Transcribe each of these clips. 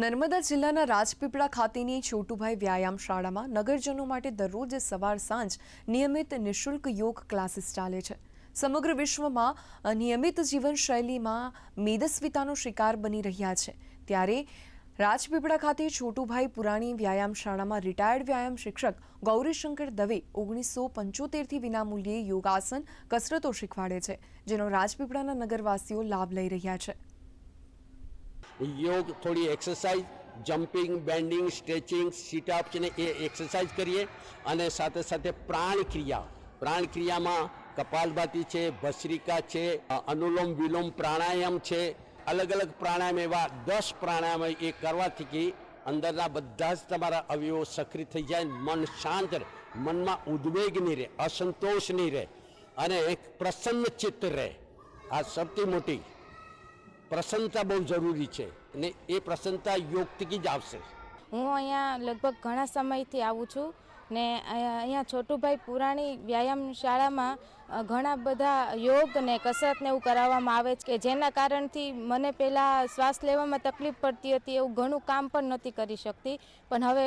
નર્મદા જિલ્લાના રાજપીપળા ખાતેની છોટુભાઈ વ્યાયામ શાળામાં નગરજનો માટે દરરોજ સવાર સાંજ નિયમિત નિઃશુલ્ક યોગ ક્લાસીસ ચાલે છે। સમગ્ર વિશ્વમાં નિયમિત જીવનશૈલીમાં મેદસ્વીતાનો શિકાર બની રહ્યા છે, ત્યારે રાજપીપળા ખાતે છોટુભાઈ પુરાણી વ્યાયામ શાળામાં રિટાયર્ડ વ્યાયામ શિક્ષક ગૌરીશંકર દવે 1975થી વિનામૂલ્યે યોગાસન કસરતો શીખવાડે છે, જેનો રાજપીપળાના નગરવાસીઓ લાભ લઈ રહ્યા છે। योग थोड़ी exercise jumping bending stretching sit-ups ने ये एक्सरसाइज करिए अने साथे साथे प्राण क्रिया में कपालभाती है, भस्त्रिका है, अनुलोम विलोम प्राणायाम है। अलग अलग प्राणायाम एवं 10 प्राणायाम ये करवाथी कि अंदरना बधा ज तमारा अवयवो सक्रिय थई जाए, मन शांत रहे, मन में उद्वेग नहीं रहे, असंतोष नहीं रहे अने एक प्रसन्न चित्त रहे। आ सबथी मोटी प्रसन्नता बहुत जरूरी है ने ये प्रसन्नता योगથી જ આવશે। હું અહીંયા લગભગ ઘણા સમયથી આવું છું ને અહીંયા છોટુભાઈ પુરાણી વ્યાયામ શાળામાં ઘણા બધા યોગ ને કસરત ને એવું કરાવવામાં આવે છે કે જેના કારણથી મને પહેલાં શ્વાસ લેવામાં તકલીફ પડતી હતી, એવું ઘણું કામ પણ નહોતી કરી શકતી, પણ હવે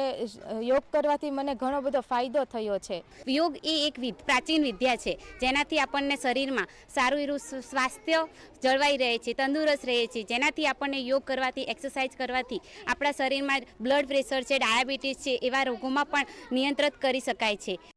યોગ કરવાથી મને ઘણો બધો ફાયદો થયો છે। योग એ એક પ્રાચીન વિદ્યા છે જેનાથી આપણને શરીરમાં સારું એવું સ્વાસ્થ્ય જળવાઈ રહે છે, તંદુરસ્ત રહે છે, જેનાથી આપણને યોગ કરવાથી એક્સરસાઇઝ કરવાથી આપણા શરીરમાં બ્લડ પ્રેશર છે, ડાયાબિટીસ છે, એવા રોગોમાં પણ નિયંત્રિત કરી શકાય છે।